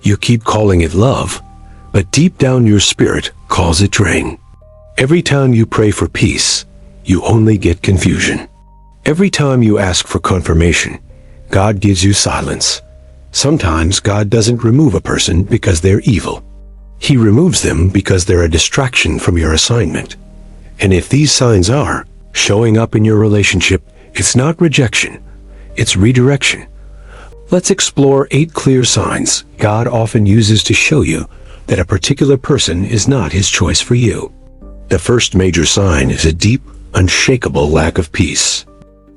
You keep calling it love, but deep down your spirit calls it drain. Every time you pray for peace, you only get confusion. Every time you ask for confirmation, God gives you silence. Sometimes God doesn't remove a person because they're evil. He removes them because they're a distraction from your assignment. And if these signs are showing up in your relationship, it's not rejection, it's redirection. Let's explore 8 clear signs God often uses to show you that a particular person is not his choice for you. The first major sign is a deep, unshakable lack of peace.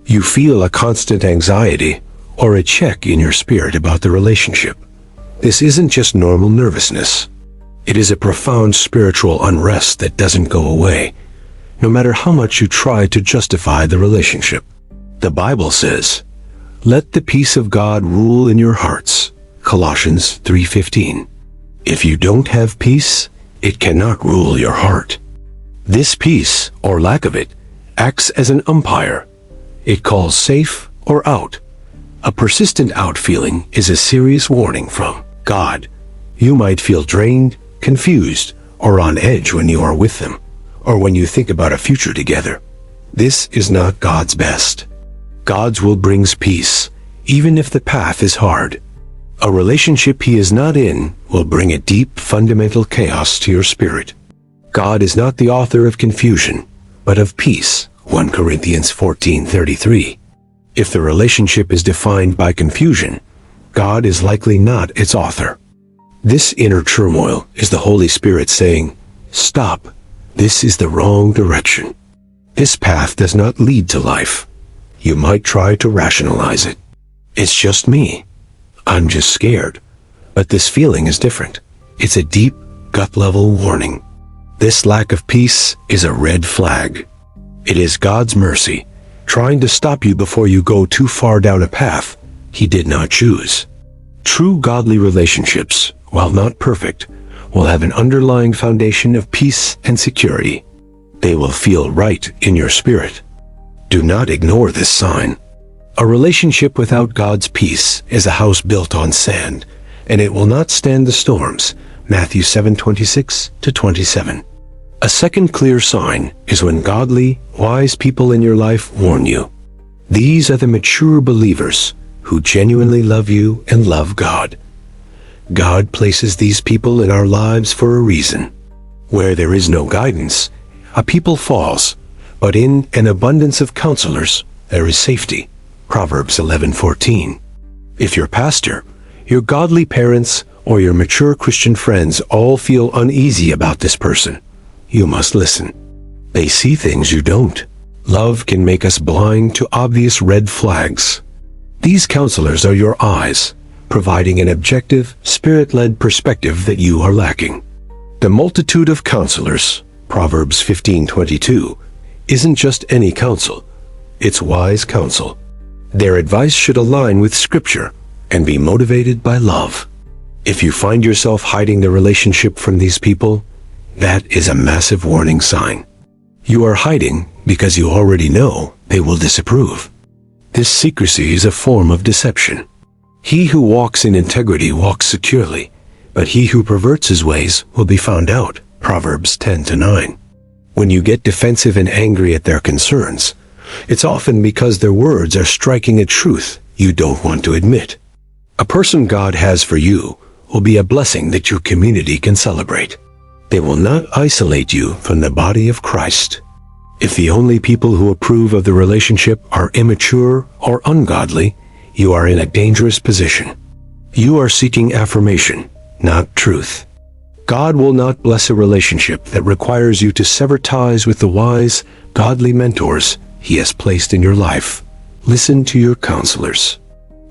You feel a constant anxiety or a check in your spirit about the relationship. This isn't just normal nervousness. It is a profound spiritual unrest that doesn't go away, no matter how much you try to justify the relationship. The Bible says, "Let the peace of God rule in your hearts." Colossians 3:15. If you don't have peace, it cannot rule your heart. This peace, or lack of it, acts as an umpire. It calls safe or out. A persistent out feeling is a serious warning from God. You might feel drained, confused, or on edge when you are with them, or when you think about a future together. This is not God's best. God's will brings peace, even if the path is hard. A relationship he is not in will bring a deep, fundamental chaos to your spirit. God is not the author of confusion, but of peace. 1 Corinthians 14:33. If the relationship is defined by confusion, God is likely not its author. This inner turmoil is the Holy Spirit saying, "Stop, this is the wrong direction. This path does not lead to life." You might try to rationalize it. "It's just me. I'm just scared." But this feeling is different. It's a deep, gut-level warning. This lack of peace is a red flag. It is God's mercy, trying to stop you before you go too far down a path he did not choose. True godly relationships, while not perfect, will have an underlying foundation of peace and security. They will feel right in your spirit. Do not ignore this sign. A relationship without God's peace is a house built on sand, and it will not stand the storms. Matthew 7:26-27. A second clear sign is when godly, wise people in your life warn you. These are the mature believers who genuinely love you and love God. God places these people in our lives for a reason. Where there is no guidance, a people falls, but in an abundance of counselors, there is safety. Proverbs 11:14. If your pastor, your godly parents, or your mature Christian friends all feel uneasy about this person, you must listen. They see things you don't. Love can make us blind to obvious red flags. These counselors are your eyes, providing an objective, spirit-led perspective that you are lacking. The multitude of counselors, Proverbs 15:22, isn't just any counsel. It's wise counsel. Their advice should align with Scripture and be motivated by love. If you find yourself hiding the relationship from these people, that is a massive warning sign. You are hiding because you already know they will disapprove. This secrecy is a form of deception. He who walks in integrity walks securely, but he who perverts his ways will be found out. Proverbs 10:9. When you get defensive and angry at their concerns, it's often because their words are striking a truth you don't want to admit. A person God has for you will be a blessing that your community can celebrate. They will not isolate you from the body of Christ. If the only people who approve of the relationship are immature or ungodly, you are in a dangerous position. You are seeking affirmation, not truth. God will not bless a relationship that requires you to sever ties with the wise, godly mentors He has placed in your life. Listen to your counselors.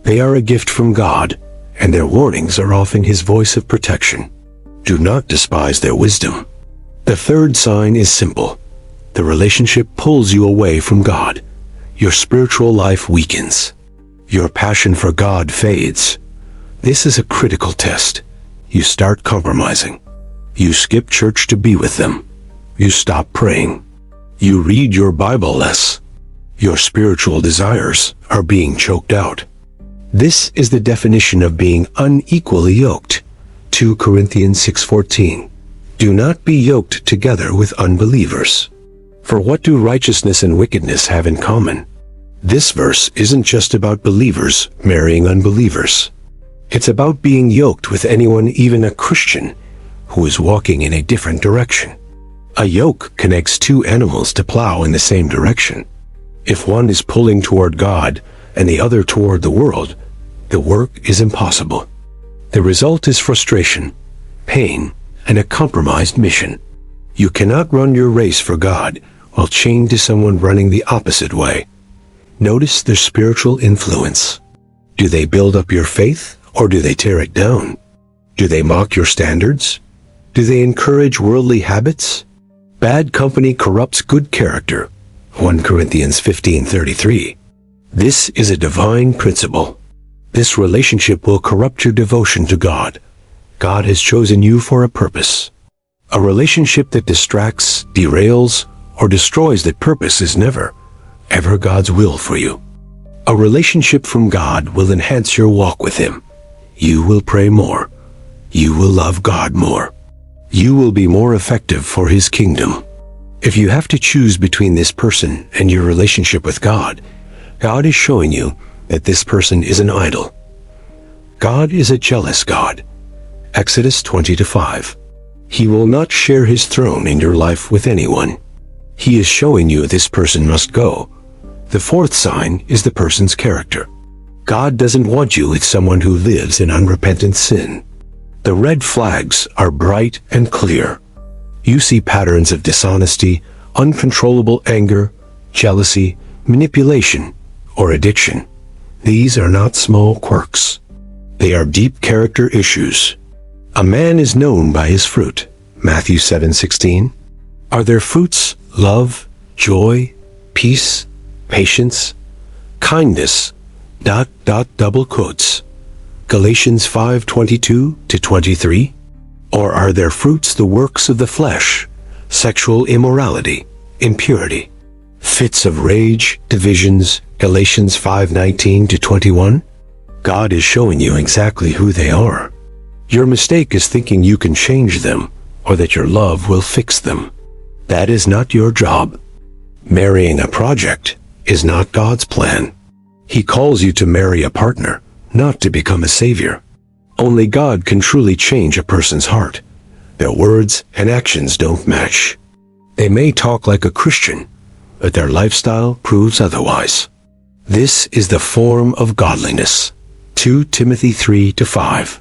They are a gift from God, and their warnings are often His voice of protection. Do not despise their wisdom. The third sign is simple. The relationship pulls you away from God. Your spiritual life weakens. Your passion for God fades. This is a critical test. You start compromising. You skip church to be with them. You stop praying. You read your Bible less. Your spiritual desires are being choked out. This is the definition of being unequally yoked. 2 Corinthians 6:14. Do not be yoked together with unbelievers. For what do righteousness and wickedness have in common? This verse isn't just about believers marrying unbelievers. It's about being yoked with anyone, even a Christian, who is walking in a different direction. A yoke connects two animals to plow in the same direction. If one is pulling toward God and the other toward the world, the work is impossible. The result is frustration, pain, and a compromised mission. You cannot run your race for God while chained to someone running the opposite way. Notice their spiritual influence. Do they build up your faith, or do they tear it down? Do they mock your standards? Do they encourage worldly habits? Bad company corrupts good character. 1 Corinthians 15:33. This is a divine principle. This relationship will corrupt your devotion to God. God has chosen you for a purpose. A relationship that distracts, derails, or destroys that purpose is never, ever God's will for you. A relationship from God will enhance your walk with Him. You will pray more. You will love God more. You will be more effective for His kingdom. If you have to choose between this person and your relationship with God, God is showing you that this person is an idol. God is a jealous God. Exodus 20:5. He will not share His throne in your life with anyone. He is showing you this person must go. The fourth sign is the person's character. God doesn't want you with someone who lives in unrepentant sin. The red flags are bright and clear. You see patterns of dishonesty, uncontrollable anger, jealousy, manipulation, or addiction. These are not small quirks. They are deep character issues. A man is known by his fruit. Matthew 7:16. Are their fruits love, joy, peace, patience, kindness, ... double quotes. Galatians 5:22-23. Or are their fruits the works of the flesh, sexual immorality, impurity, fits of rage, divisions, Galatians 5:19-21? God is showing you exactly who they are. Your mistake is thinking you can change them, or that your love will fix them. That is not your job. Marrying a project is not God's plan. He calls you to marry a partner, not to become a savior. Only God can truly change a person's heart. Their words and actions don't match. They may talk like a Christian, but their lifestyle proves otherwise. This is the form of godliness. 2 Timothy 3:5.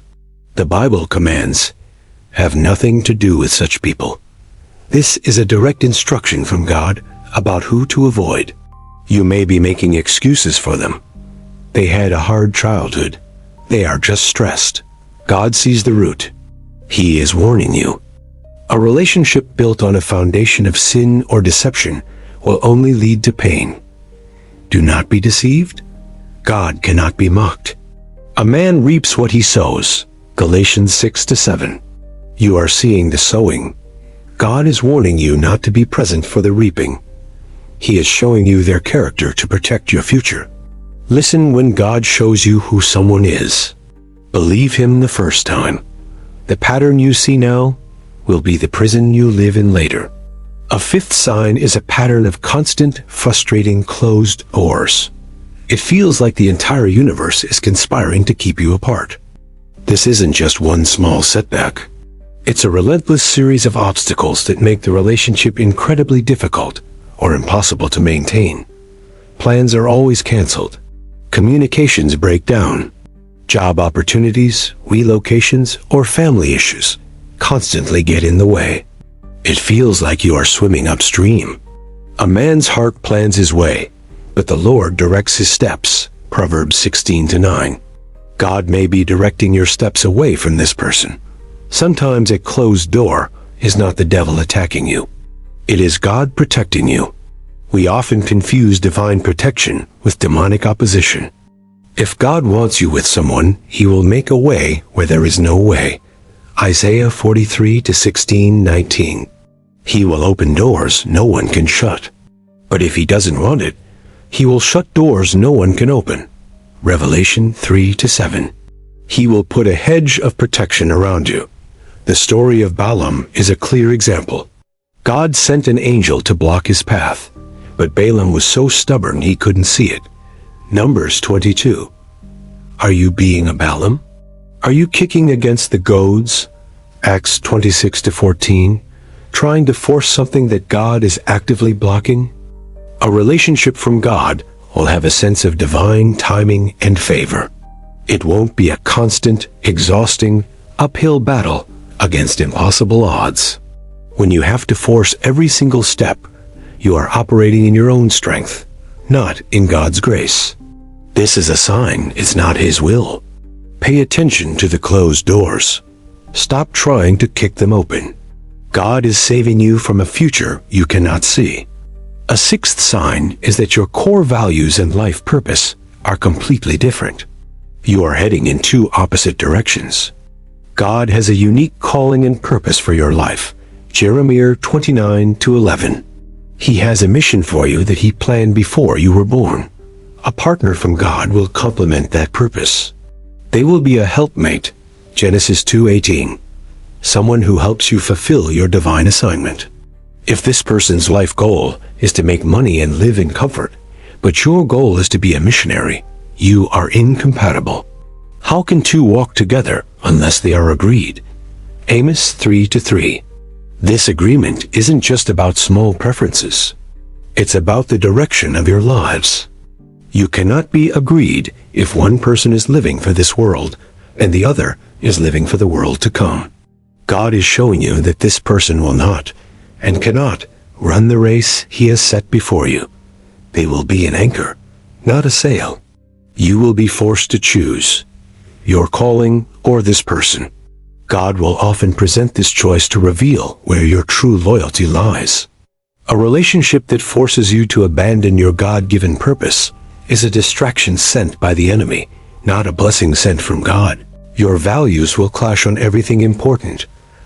The Bible commands, have nothing to do with such people. This is a direct instruction from God about who to avoid. You may be making excuses for them. They had a hard childhood. They are just stressed. God sees the root. He is warning you. A relationship built on a foundation of sin or deception will only lead to pain. Do not be deceived. God cannot be mocked. A man reaps what he sows. Galatians 6-7. You are seeing the sowing. God is warning you not to be present for the reaping. He is showing you their character to protect your future. Listen when God shows you who someone is. Believe Him the first time. The pattern you see now will be the prison you live in later. A fifth sign is a pattern of constant, frustrating, closed doors. It feels like the entire universe is conspiring to keep you apart. This isn't just one small setback. It's a relentless series of obstacles that make the relationship incredibly difficult or impossible to maintain. Plans are always canceled. Communications break down. Job opportunities, relocations, or family issues constantly get in the way. It feels like you are swimming upstream. A man's heart plans his way, but the Lord directs his steps. Proverbs 16-9. God may be directing your steps away from this person. Sometimes a closed door is not the devil attacking you. It is God protecting you. We often confuse divine protection with demonic opposition. If God wants you with someone, He will make a way where there is no way. Isaiah 43-16-19. He will open doors no one can shut. But if He doesn't want it, He will shut doors no one can open. Revelation 3-7. He will put a hedge of protection around you. The story of Balaam is a clear example. God sent an angel to block his path, but Balaam was so stubborn he couldn't see it. Numbers 22. Are you being a Balaam? Are you kicking against the goads? Acts 26-14. Trying to force something that God is actively blocking? A relationship from God will have a sense of divine timing and favor. It won't be a constant, exhausting, uphill battle against impossible odds. When you have to force every single step, you are operating in your own strength, not in God's grace. This is a sign it's not His will. Pay attention to the closed doors. Stop trying to kick them open. God is saving you from a future you cannot see. A sixth sign is that your core values and life purpose are completely different. You are heading in two opposite directions. God has a unique calling and purpose for your life. Jeremiah 29-11. He has a mission for you that He planned before you were born. A partner from God will complement that purpose. They will be a helpmate. Genesis 2:18. Someone who helps you fulfill your divine assignment. If this person's life goal is to make money and live in comfort, but your goal is to be a missionary, you are incompatible. How can two walk together unless they are agreed? Amos 3:3. This agreement isn't just about small preferences. It's about the direction of your lives. You cannot be agreed if one person is living for this world and the other is living for the world to come. God is showing you that this person will not and cannot run the race He has set before you. They will be an anchor, not a sail. You will be forced to choose your calling or this person. God will often present this choice to reveal where your true loyalty lies. A relationship that forces you to abandon your God-given purpose is a distraction sent by the enemy, not a blessing sent from God. Your values will clash on everything important: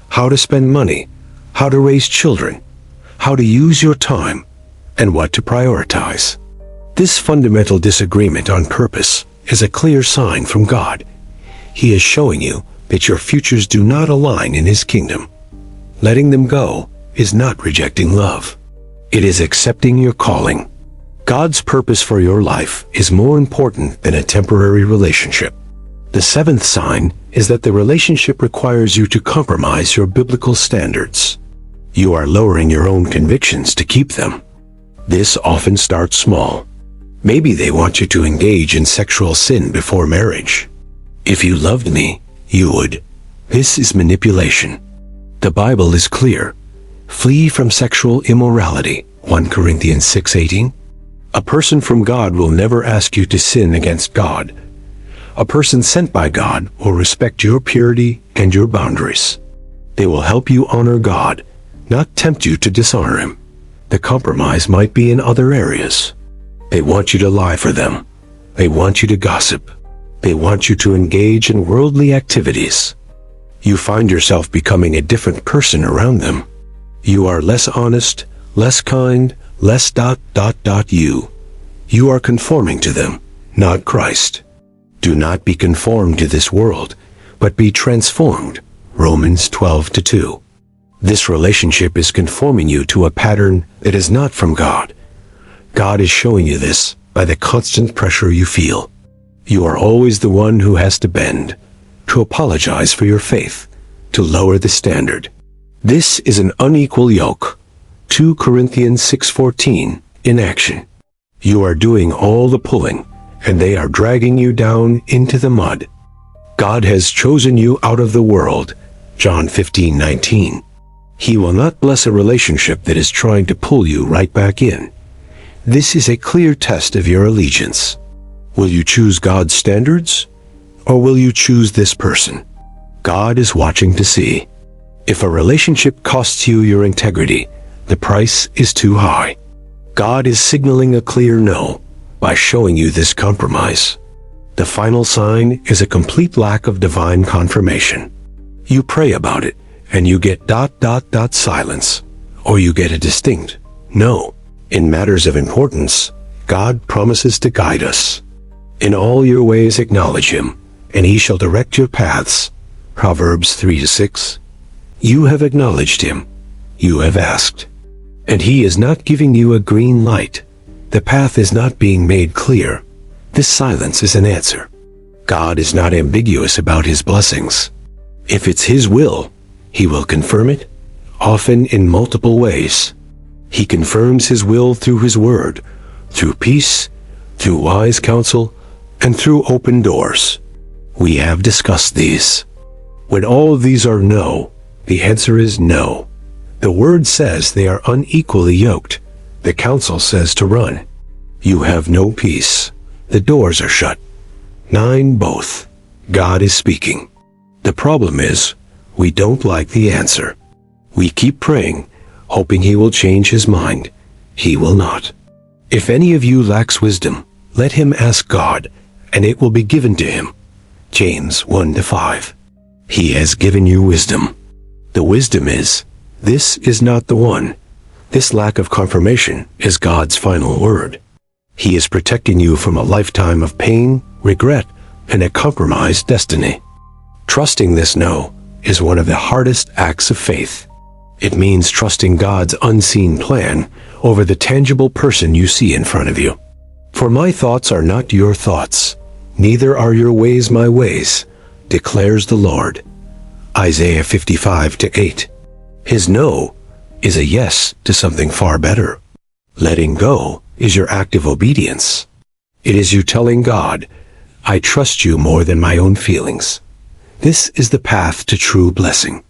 how to spend money, how to raise children, how to use your time, and what to prioritize. This fundamental disagreement on purpose is a clear sign from God. He is showing you that your futures do not align in His kingdom. Letting them go is not rejecting love. It is accepting your calling. God's purpose for your life is more important than a temporary relationship. The seventh sign is that the relationship requires you to compromise your biblical standards. You are lowering your own convictions to keep them. This often starts small. Maybe they want you to engage in sexual sin before marriage. If you loved me, you would. This is manipulation. The Bible is clear. Flee from sexual immorality. 1 Corinthians 6:18. A person from God will never ask you to sin against God. A person sent by God will respect your purity and your boundaries. They will help you honor God, not tempt you to dishonor Him. The compromise might be in other areas. They want you to lie for them. They want you to gossip. They want you to engage in worldly activities. You find yourself becoming a different person around them. You are less honest, less kind, less ... You are conforming to them, not Christ. Do not be conformed to this world, but be transformed. Romans 12:2. This relationship is conforming you to a pattern that is not from God. God is showing you this by the constant pressure you feel. You are always the one who has to bend, to apologize for your faith, to lower the standard. This is an unequal yoke. 2 Corinthians 6:14 in action. You are doing all the pulling, and they are dragging you down into the mud. God has chosen you out of the world. John 15:19. He will not bless a relationship that is trying to pull you right back in. This is a clear test of your allegiance. Will you choose God's standards, or will you choose this person? God is watching to see. If a relationship costs you your integrity, the price is too high. God is signaling a clear no by showing you this compromise. The final sign is a complete lack of divine confirmation. You pray about it, and you get ... silence, or you get a distinct no. In matters of importance, God promises to guide us. In all your ways acknowledge Him, and he shall direct your paths. Proverbs 3-6. You have acknowledged him. You have asked. And he is not giving you a green light. The path is not being made clear. This silence is an answer. God is not ambiguous about his blessings. If it's his will, he will confirm it, often in multiple ways. He confirms his will through his word, through peace, through wise counsel, and through open doors. We have discussed these. When all of these are no, the answer is no. The word says they are unequally yoked. The counsel says to run. You have no peace. The doors are shut. 9 both. God is speaking. The problem is, we don't like the answer. We keep praying, hoping he will change his mind. He will not. If any of you lacks wisdom, let him ask God, and it will be given to him. James 1-5. He has given you wisdom. The wisdom is, this is not the one. This lack of confirmation is God's final word. He is protecting you from a lifetime of pain, regret, and a compromised destiny. Trusting this no is one of the hardest acts of faith. It means trusting God's unseen plan over the tangible person you see in front of you. For my thoughts are not your thoughts, neither are your ways my ways, declares the Lord. Isaiah 55-8. His no is a yes to something far better. Letting go is your act of obedience. It is you telling God, I trust you more than my own feelings. This is the path to true blessing.